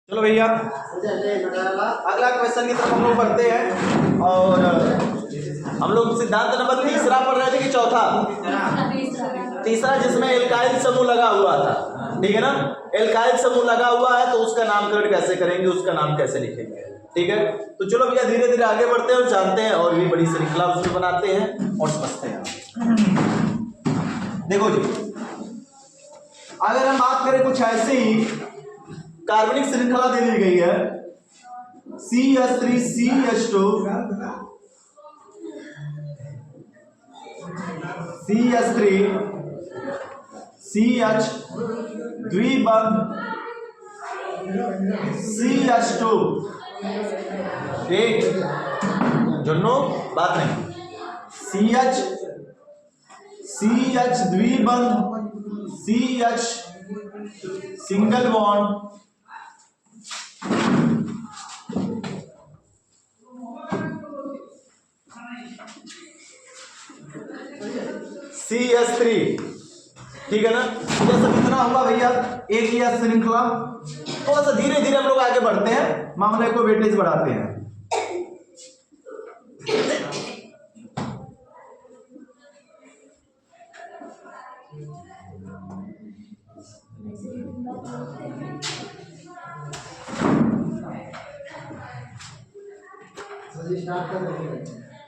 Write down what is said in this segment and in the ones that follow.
चलो भैया अगला क्वेश्चन की तरफ हम लोग बढ़ते हैं। और हम लोग सिद्धांत नंबर तीसरा पढ़ रहे थे कि चौथा? तीसरा, जिसमें एल्काइल समूह लगा हुआ था। ठीक है ना? एल्काइल समूह लगा हुआ है तो उसका नामकरण कैसे करेंगे, उसका नाम कैसे लिखेंगे। ठीक है, तो चलो भैया धीरे धीरे आगे बढ़ते हैं और जानते हैं और भी बड़ी श्रृंखला उसमें बनाते हैं और समझते हैं। देखो जी, अगर हम बात करें कुछ ऐसी कार्बनिक श्रृंखला दे दी गई है CH3 CH2 CH3 CH द्विबंध CH2। एक जुन्नो बात नहीं, CH द्विबंध CH single bond CH3। ठीक है ना? तो सब इतना हुआ भैया एक ही श्रृंखला। थोड़ा सा धीरे धीरे हम लोग आगे बढ़ते हैं, मामले को वेटेज बढ़ाते हैं।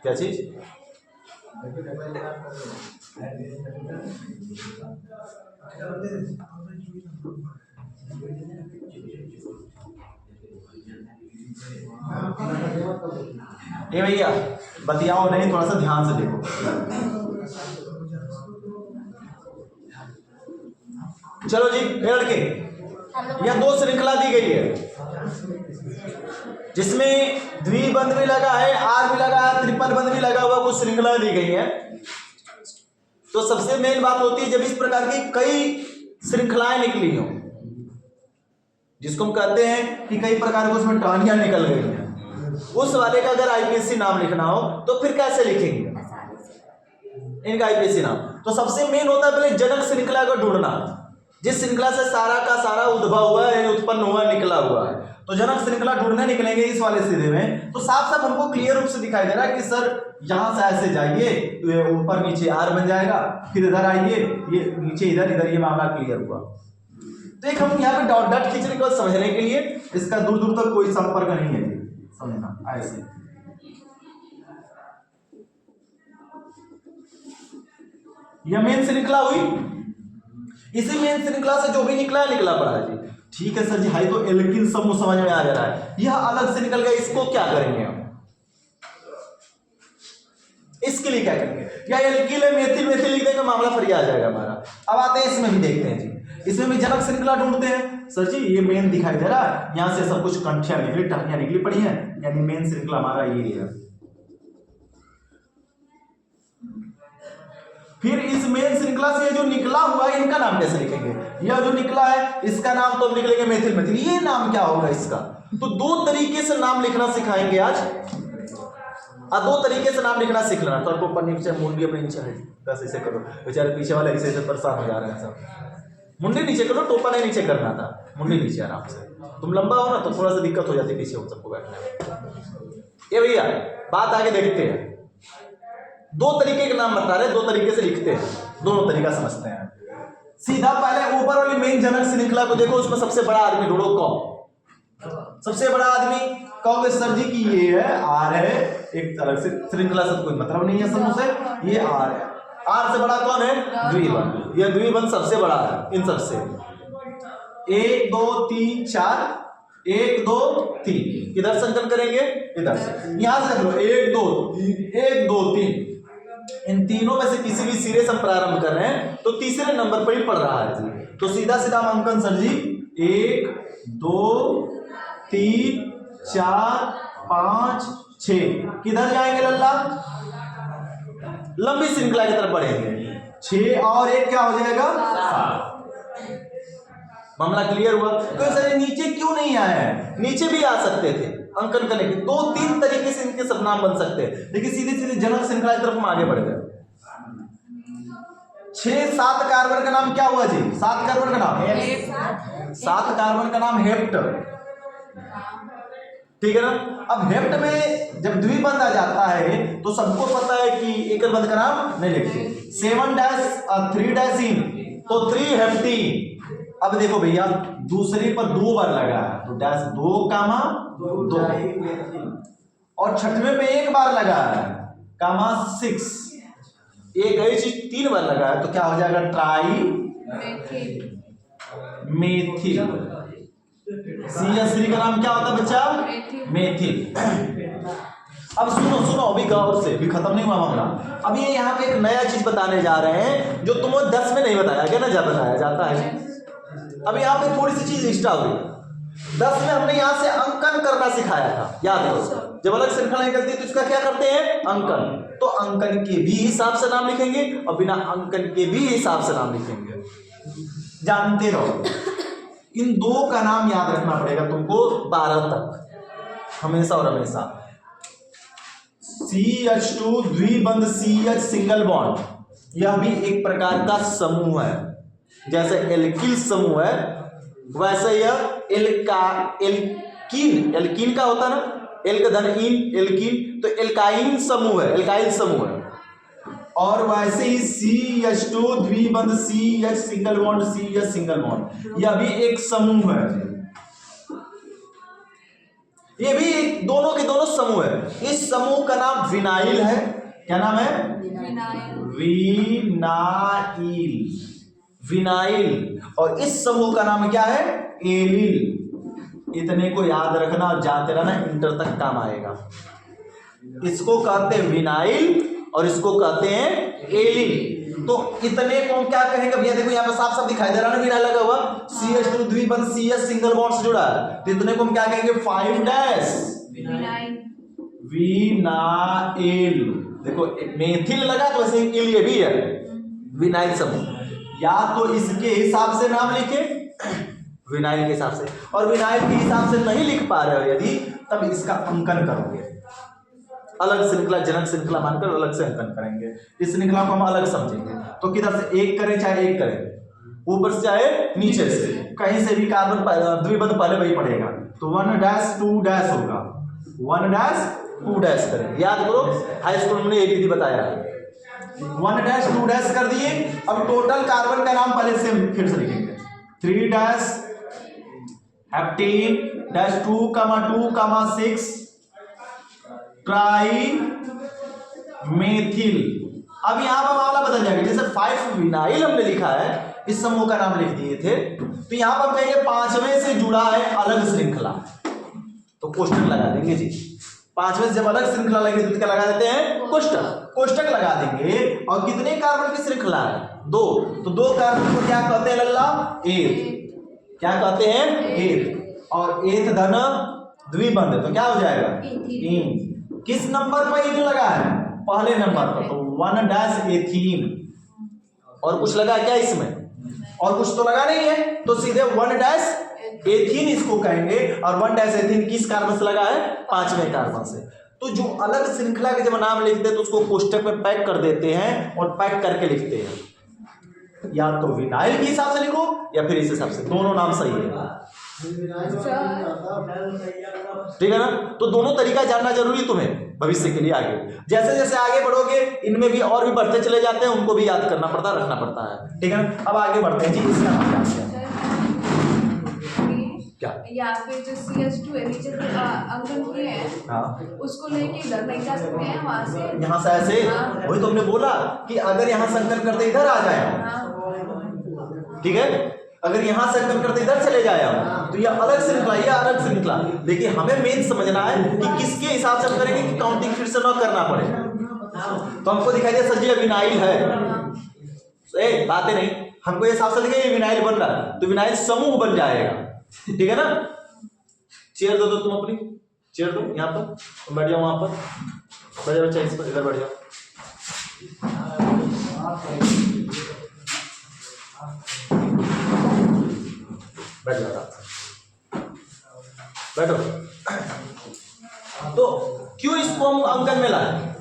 क्या चीज? ये भैया बतियाओ नहीं, थोड़ा सा ध्यान से देखो। चलो जी लड़के, यह दो श्रृंखला दी गई है जिसमें द्विबंध भी लगा है, आर भी लगा है, ट्रिपल बंध भी लगा हुआ, कुछ श्रृंखला दी गई है। तो सबसे मेन बात होती है जब इस प्रकार की कई श्रृंखलाएं निकली हो, जिसको हम कहते हैं कि कई प्रकार की उसमें टहनियां निकल गई हैं, उस वाले का अगर आईपीएससी नाम लिखना हो तो फिर कैसे लिखेंगे इनका आईपीएससी नाम? तो सबसे मेन होता है पहले जनक श्रृंखला को ढूंढना, जिस श्रृंखला से सारा का सारा उद्भव हुआ है, उत्पन्न हुआ, निकला हुआ है। तो जनक श्रृंखला ढूंढने निकलेंगे इस वाले सीधे में, तो साफ साफ हमको क्लियर रूप से दिखाई दे रहा है कि सर यहां से ऐसे जाइए तो ये ऊपर नीचे आर बन जाएगा, फिर इधर आइए ये नीचे इधर इधर, ये मामला क्लियर हुआ। तो एक हम यहाँ पे डॉट डॉट खींचने को समझने के लिए, इसका दूर दूर तक कोई संपर्क नहीं है, समझना ऐसे। यह मेन श्रृंखला हुई, इसी मेन श्रृंखला से जो भी निकला है निकला पड़ा है जी। ठीक है सर जी, हाई तो एल्किल समूह समझ में आ जा रहा है, यह अलग से निकल गया, इसको क्या करेंगे हम? इसके लिए क्या करेंगे? या एल्किल है, मेथिल मेथिल लिख देंगे, मामला फरिया आ जाएगा हमारा। अब आते हैं इसमें भी, देखते हैं जी, इसमें भी जनक श्रृंखला ढूंढते हैं। सर जी ये मेन दिखाई दे रहा है, यहां से सब कुछ कंठियां निकली, टहनियां निकली पड़ी हैं, यानी मेन श्रृंखला हमारा ये है। फिर इस मेन श्रृंखला से ये जो निकला हुआ है इनका नाम कैसे लिखेंगे? यह जो निकला है इसका नाम तो हम लिख लेंगे मेथिल मेथिल, ये नाम क्या होगा इसका? तो दो तरीके से नाम लिखना सिखाएंगे आज, और दो तरीके से नाम लिखना सीख लेना। तो आपको ऊपर नीचे मुंडी अपने नीचे है, बस ऐसे करो, बेचारे पीछे वाले ऐसे ऐसे परेशान हो जा रहे हैं सब। मुंडी नीचे करो, टोपा नहीं नीचे करना था, मुंडी नीचे आराम से। तुम लंबा हो ना तो थोड़ा सा दिक्कत हो जाती है पीछे हो सबको बैठने में। ये भैया बात आगे देखते हैं, दो तरीके के नाम बता रहे, दो तरीके से लिखते हैं, दोनों तरीका समझते हैं। सीधा पहले ऊपर वाली मेन जनक श्रृंखला को देखो, उसमें सबसे बड़ा आदमी ढूंढो, कौन सबसे बड़ा आदमी? कहोगे सर जी की ये है आर है, एक अलग से श्रृंखला से कोई मतलब नहीं है समूह से, ये आर है। आर से बड़ा कौन है? द्विबंध। ये द्विबंध सबसे बड़ा है इन सबसे। 1 2 3 4, 1 2 3, किधर संकलन करेंगे? इधर से, यहां से देख लो 1 2 1 2 3, इन तीनों में से किसी भी सिरे से हम प्रारंभ कर रहे हैं तो तीसरे नंबर पर ही पड़ रहा है जी। तो सीधा सीधा अंकन सर जी 1 2 3 4 5 6, किधर जाएंगे लल्ला? लंबी श्रृंखला की तरफ बढ़ेंगे। 6 और 1 क्या हो जाएगा? 7। मामला क्लियर हुआ? तो सर नीचे क्यों नहीं आया है? नीचे भी आ सकते थे अंकन करने के, 2-3 तरीके से इनके सब नाम बन सकते हैं, लेकिन सीधे सीधे जनक श्रृंखला की तरफ हम आगे बढ़ गए। 6-7 कार्बन का नाम क्या हुआ जी? 7 कार्बन का नाम 7 कार्बन का नाम हेप्ट। ठीक है ना। अब हेप्ट में जब द्विबंध आ जाता है तो सबको पता है कि एकल बंध का नाम नहीं लिखते। 7 डैश 3 डैश इन तो 3 हेप्टीन। अब देखो भैया दूसरी पर 2 बार लगा है तो डैश 2 कामा 2 और छठवें पे 1 बार लगा है कामा 6। एक ही चीज 3 बार लगा है तो क्या हो जाएगा ट्राई मेथिल। CH3 का नाम क्या होता है बच्चा? मेथिल। अब सुनो अभी गौर से, भी खत्म नहीं हुआ मामला। अब ये यहाँ पे एक नया चीज बताने जा रहे हैं जो तुमको 10 में नहीं बताया गया ना, बताया जाता है। अब यहाँ पे थोड़ी सी चीज एक्स्ट्रा हुई। 10 में हमने यहाँ से अंकन करना सिखाया था, याद करो। जब अलग श्रृंखला निकलती है तो इसका क्या करते हैं? अंकन। तो अंकन के भी हिसाब से नाम लिखेंगे और बिना अंकन के भी हिसाब से नाम लिखेंगे। जानते रहो, इन 2 का नाम याद रखना पड़ेगा तुमको 12 तक, हमेशा और हमेशा। CH2 द्विबंध CH सिंगल बॉन्ड, यह भी एक प्रकार का समूह है। जैसे एल्किल समूह है वैसे यह एल्कीन का होता है ना, एल का धन इन एल्कीन, तो एल्काइन समूह है, एल्काइल समूह है। और वैसे ही CH2 द्विबंध CH single bond CH single bond, यह भी एक समूह है। ये भी दोनों के दोनों समूह है। इस समूह का नाम विनाइल है। क्या नाम है? विनाइल। और इस समूह का नाम क्या है? एलिल। इतने को याद रखना और जाते रहना, इंटर तक काम आएगा। इसको कहते हैं विनाइल और इसको कहते हैं एलिल। तो इतने को हम क्या कहेंगे भैया? देखो यहाँ पे साफ साफ दिखाई दे रहा है ना, विनाइल लगा हुआ। CH2 द्विबंध CH सिंगल बॉन्ड से जुड़ा है तो इतने को हम क्या कहेंगे? 5 डैश विनाइल। देखो मेथिल लगा तो वैसे एल ये भी है, विनाइल समूह। या तो इसके हिसाब से नाम लिखे विनाइल के हिसाब से, और विनाइल के हिसाब से नहीं लिख पा रहे हो यदि, तब इसका अंकन करोगे। अलग श्रृंखला, जनक श्रृंखला मानकर अलग से अंकन करेंगे। इस श्रृंखला को हम अलग समझेंगे। तो किधर से एक करें, चाहे एक करें, ऊपर से चाहे नीचे से, कहीं से भी कार्बन द्विबंध पहले वही पड़ेगा। तो 1 डैश 2 डैश होगा, 1 डैश 2 डैश करें। याद करो हाई स्कूल में एक विधि बताया है। 1 डैश 2 डैश कर दिए। अब टोटल कार्बन का नाम पहले से फिर से लिखेंगे। 3 dash heptane dash 2,2,6 try methyl. अब यहां पर मामला बदल जाएगा। जैसे 5 विनाइल हमने लिखा है, इस समूह का नाम लिख दिए थे, तो यहां पर कहेंगे 5वें से जुड़ा है अलग श्रृंखला, तो कोष्टक लगा देंगे जी। 5वें से जब अलग श्रृंखला लगे तो क्या लगा देते हैं? कोष्टक लगा देंगे। और कितने कार्बन की श्रृंखला है? 2। तो 2 कार्बन को क्या कहते हैं लल्ला? एथ। क्या कहते हैं? एथ। और एथ धन द्विबंध तो क्या हो जाएगा? इन। किस नंबर पर इन लगा है? पहले नंबर पर, तो 1 डैश एथीन। और कुछ लगा क्या इसमें? और कुछ तो लगा नहीं है, तो सीधे 1 डैश एथीन इसको कहेंगे। और 1 डैश एथीन किस कार्बन से लगा है? 5वें कार्बन से। तो जो अलग श्रृंखला के जब नाम लिखते हैं तो उसको कोष्टक में पैक कर देते हैं और पैक करके लिखते हैं। या तो विनाइल के हिसाब से लिखो या फिर इस हिसाब से, दोनों नाम सही है। ठीक है ना। तो दोनों तरीका जानना जरूरी तुम्हें भविष्य के लिए। आगे जैसे जैसे आगे बढ़ोगे इनमें भी और भी बढ़ते चले जाते हैं, उनको भी याद करना पड़ता है, रखना पड़ता है। ठीक है ना। अब आगे बढ़ते हैं जी। इसका नाम क्या? यहाँ पे जो CH2 है नीचे अंकन किए हैं, हाँ, उसको लेके इधर नहीं जा सकते हैं, वहां से यहाँ से ऐसे। वही तो हमने बोला कि अगर यहाँ संकलन करते इधर आ जाए, ठीक है, अगर यहाँ से अंकन करते इधर चले जाए तो यह अलग श्रृंखला, यह अलग श्रृंखला। लेकिन हमें मेन समझना है कि किसके हिसाब से हम करेंगे कि काउंटिंग फिर से न करना पड़े। तो हमको दिखाई दे सर जी विनाइल है, बातें नहीं, हमको ये हिसाब से दिखे ये विनाइल बन रहा है तो विनाइल समूह बन जाएगा। ठीक है ना। चेयर दो तुम अपनी चेयर दो, यहाँ पर तुम बैठ जाओ, वहां पर बैठ जाओ, बच्चा इस पर इधर बैठ जाओ। बैठ जाओ, बैठो। तो क्यों इसको हम अंकन में लाए?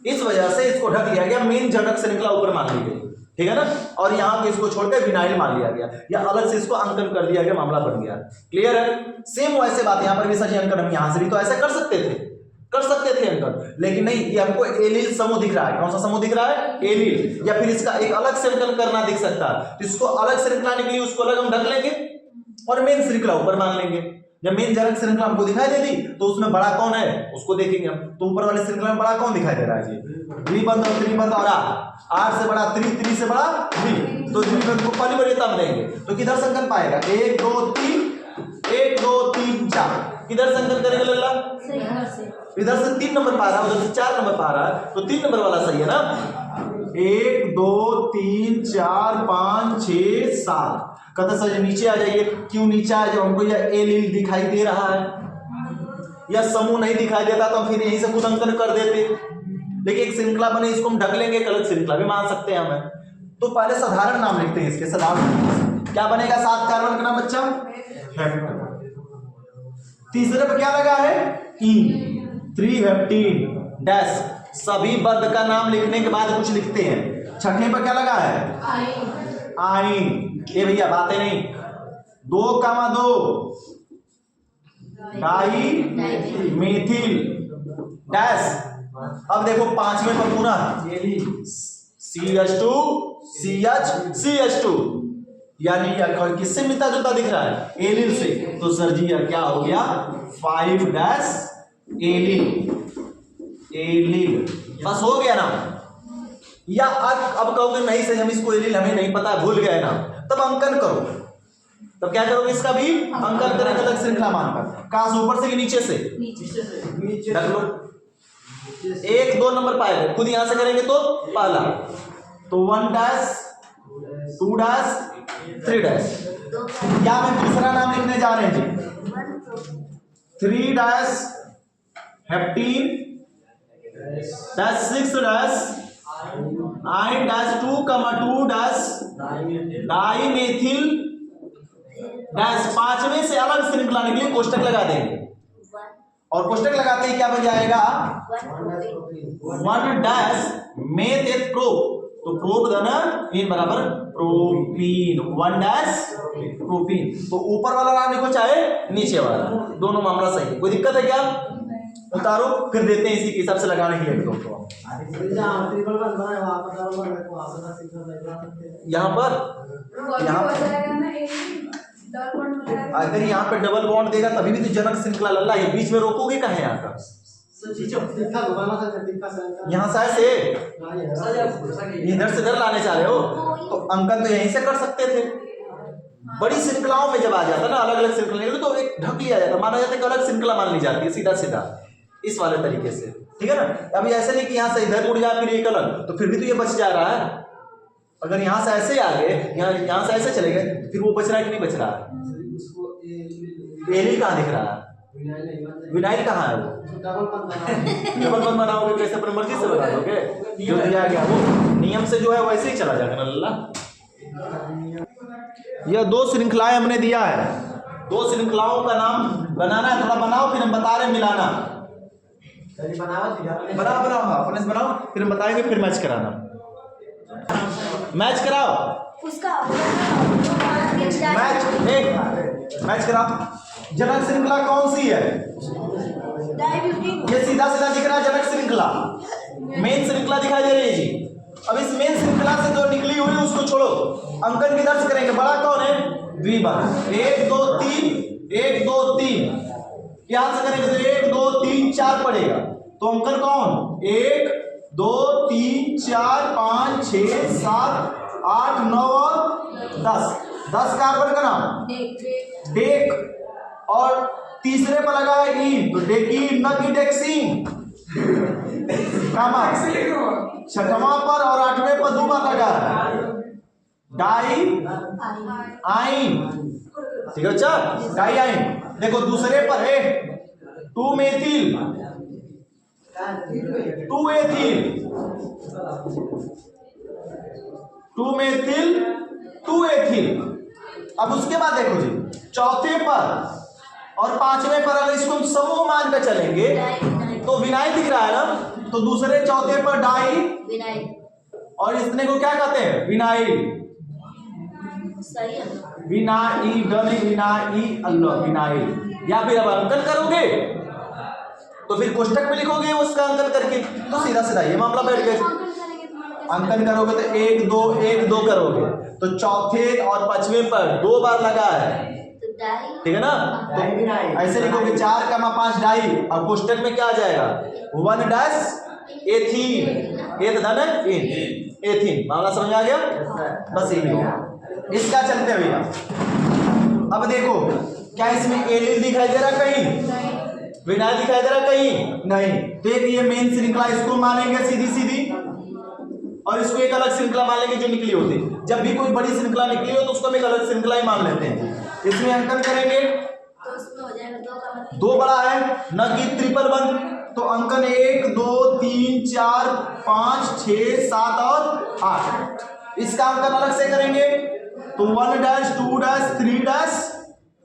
इस वजह से इसको ढक दिया गया, मेन जनक श्रृंखला ऊपर मान ली गई। ठीक है ना। और यहाँ पे इसको छोड़कर विनाइल मान लिया गया या अलग से इसको अंकन कर दिया गया, मामला बन गया। क्लियर है। सेम वैसे बात यहाँ पर भी सच अंकन, हम यहाँ से भी तो ऐसा कर सकते थे अंकन, लेकिन नहीं, ये हमको एलील समूह दिख रहा है। कौन सा समूह दिख रहा है? एलील। या फिर इसका एक अलग से अंकन करना दिख सकता है, तो इसको अलग श्रृंखला निकली, उसको अलग हम ढक लेंगे और मेन श्रृंखला ऊपर मान लेंगे। जब मेन जनक श्रृंखला हमको दिखाई दे दी तो उसमें बड़ा कौन है उसको देखेंगे हम। तो ऊपर वाली श्रृंखला में बड़ा कौन दिखाई दे रहा है जी? द्विबंध और त्रिबंध और आर से बड़ा त्रि से बड़ा द्वि, तो द्विबंध को पहली वरीयता हम देंगे। तो किधर संकन पाएगा? 1 2 3 1 2 3 4। किधर संकन करेंगे लल्ला? इधर से 3 नंबर पा रहा है, उधर से 4 नंबर पा रहा है, तो 3 नंबर वाला सही है ना। 1 2 3 4 5 6 7। कहते सर नीचे आ जाइए। क्यों नीचे आ जाओ? हमको यह एलील दिखाई दे रहा है, या समूह नहीं दिखाई देता तो हम फिर यहीं से खुद अंकन कर देते, लेकिन एक श्रृंखला बने, इसको हम ढक लेंगे, एक अलग श्रृंखला भी मान सकते हैं हमें। तो पहले साधारण नाम लिखते हैं इसके, साधारण। क्या बनेगा 7 कार्बन का नाम बच्चा? हेप्टेन। तीसरे पे क्या लगा है? इन 3 हेप्टेन डैश। सभी बंध का नाम लिखने के बाद कुछ लिखते हैं। छठे पर क्या लगा है? आइन। ये भैया बातें नहीं। 2,2 डाई मेथिल डैश। अब देखो 5वें पर पुनः CH2 CH2, यानी किससे मिलता जुलता दिख रहा है? एलिल से। तो सर जी यह क्या हो गया? 5 डैश एलिल। बस हो गया ना। या अब कहोगे नहीं सही, हम इसको एलिल हमें नहीं पता, भूल गए ना, तब अंकन करो। तब क्या करोगे? इसका भी अंकन करेंगे अलग श्रृंखला मानकर। कहां से? ऊपर से कि नीचे से? नीचे। रख लो। 1 2 नंबर पाएगा, खुद यहां से करेंगे तो पहला, तो 1 डैश 2 डैश 3 डैश। क्या मैं दूसरा नाम लिखने जा रहे हैं जी? 3 dash heptene dash 6 dash 9 dash 2,2 dash dimethyl dash. 5वें से अलग श्रृंखला निकली, कोष्टक लगा देंगे, और कोष्टक लगाते ही क्या बन जाएगा? 1 डैश मेथ एथ प्रोप। तो प्रोप देना इन बराबर प्रोपीन। 1 dash propene. तो ऊपर वाला नाम लिखो चाहे नीचे वाला, दोनों मामला सही है। कोई दिक्कत है क्या? उतारो, फिर देते हैं इसी के हिसाब से लगाने के लिए। यहाँ पर अगर यहाँ पे डबल बॉन्ड देगा तभी भी तो जनक श्रृंखला लल्ला, ये बीच में रोकोगे कहाँ? यहाँ का यहाँ से ऐसे इधर से इधर लाने चाह रहे हो, तो अंकन तो यहीं से कर सकते थे। बड़ी श्रृंखलाओं में जब आ जाता ना, अलग अलग श्रृंखला तो एक ढक लिया जाता, माना जाता है कि अलग श्रृंखला मान ली जाती है सीधा सीधा, इस वाले तरीके से। ठीक है ना। अभी ऐसे नहीं कि यहाँ से इधर मुड़ जाए फिर एक अलग, तो फिर भी तो ये बच जा रहा है। अगर यहाँ से ऐसे आ गए, यहाँ से ऐसे चले गए, फिर वो बच रहा है कि नहीं बच रहा है? एलिल कहाँ दिख रहा है? विनाइल कहाँ है? वो डबल बंद बनाओगे कैसे? अपनी मर्जी से बना दोगे, जो दिया गया वो नियम से जो है वैसे ही चला जाएगा ना लल्ला। यह 2 श्रृंखलाएं हमने दिया है, 2 श्रृंखलाओं का नाम बनाना है। थोड़ा बनाओ, फिर हम बता रहे मिलाना। बनाओ अपने से बनाओ, फिर हम बताएंगे, फिर मैच कराना। मैच कराओ उसका मैच कराओ। जनक श्रृंखला कौन सी है? ये सीधा सीधा दिख रहा है जनक श्रृंखला। मेन श्रृंखला दिखाई दे रही है जी। अब इस मेन श्रृंखला से जो निकली हुई उसको छोड़ो, अंकन किधर से करेंगे? बड़ा कौन है? द्विबंध। 1 2 3 1 2 3 यहां से करेंगे तो 1 2 3 4 पड़ेगा। तो अंकन कौन? 1 2 3 4 5 6 7 8 9 और 10 कार्बन का नाम डेक। और तीसरे पर लगा है ई, तो डेकीन न की डेक्सीन। छठवां पर और 8वें पर 2 बार लगा है डाई आइन। ठीक है बच्चा, डाई आइन। देखो दूसरे पर है 2 मेथिल 2 एथिल 2 मेथिल 2 एथिल। अब उसके बाद देखो जी, चौथे पर और 5वें पर अगर इसको हम समूह मान कर चलेंगे तो विनाइल दिख रहा है ना, तो दूसरे चौथे पर डाई और इसने को क्या कहते हैं? विनाइल। सही है। विनाइल। या फिर अब अंकन करोगे तो फिर कोष्टक में लिखोगे उसका अंकन करके, तो सीधा सीधा ये मामला बैठ गया। अंकन करोगे तो 1 2 1 2 करोगे, तो चौथे और पांचवें पर 2 बार लगा है, तो डाई। ठीक है ना? तो ऐसे लिखोगे 4, 5 डाई। अब कोष्टक में क्या आ जाएगा? 1 डैश एथीन, एथ धन एथीन। मामला समझ में आ गया? बस यही है। इसका चलते भैया, अब देखो क्या इसमें एलिल दिखाई दे रहा कहीं? विनाइल दिखाई दे रहा कहीं? नहीं। तो एक ये मेन श्रृंखला इसको मानेंगे सीधी सीधी, और इसको एक अलग श्रृंखला मान लेंगे जो निकली होती है। जब भी कोई बड़ी श्रृंखला निकली हो तो उसको हम एक अलग श्रृंखला ही मान लेते हैं। इसमें अंकन करेंगे तो उसमें हो जाएगा 2 का मतलब 2 बड़ा है न कि ट्रिपल 1, तो अंकन 1 2 3 4 5 6 7 और 8। इसका अंकन अलग से करेंगे तो 1 डैश 2 डैश 3 डैश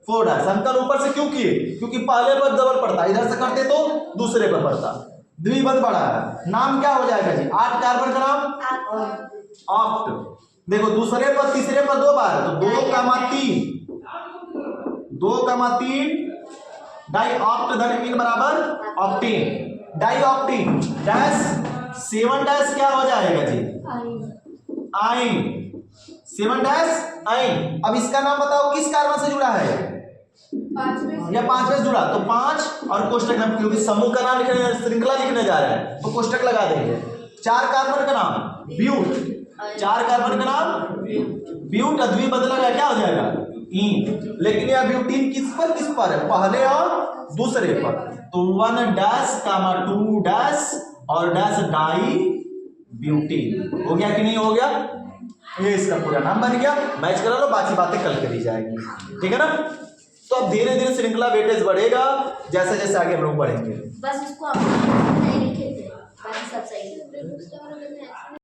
4 डैश। अंकन ऊपर से क्यों किए? क्योंकि पहले पर डबल पड़ता, इधर से करते तो दूसरे पर पड़ता। द्विपद बड़ा है, नाम क्या हो जाएगा जी? 8 कार्बन का नाम ऑक्ट। देखो दूसरे पर तीसरे पर 2 बार, तो 2,3 डाई ऑक्ट धन इन बराबर octene. Di octene dash 7 dash क्या हो जाएगा जी? आइन। 7 डैश आइन। अब इसका नाम बताओ किस कार्बन से जुड़ा है? 5 या 5 में जुड़ा, तो 5 और कोष्टक नाम, क्योंकि समूह का नाम लिखने, श्रृंखला लिखने जा रहे हैं तो कोष्टक लगा देंगे। 4 कार्बन का नाम ब्यूट, 4 कार्बन का नाम ब्यूट। अद्वी बदला गया क्या हो जाएगा? इन। लेकिन यह ब्यूटीन किस पर है? पहले और दूसरे पर। तो 1 डैश 2 डैश और डैश डाई ब्यूटीन। हो गया कि नहीं हो गया? ये इसका पूरा नाम बन गया। मैच करा लो, बाकी बातें कल करी जाएगी, ठीक है ना? तो अब धीरे धीरे श्रृंखला वेटेज बढ़ेगा जैसे जैसे आगे हम लोग बढ़ेंगे। बस इसको आप नहीं लिखे थे, बाकी सब सही है।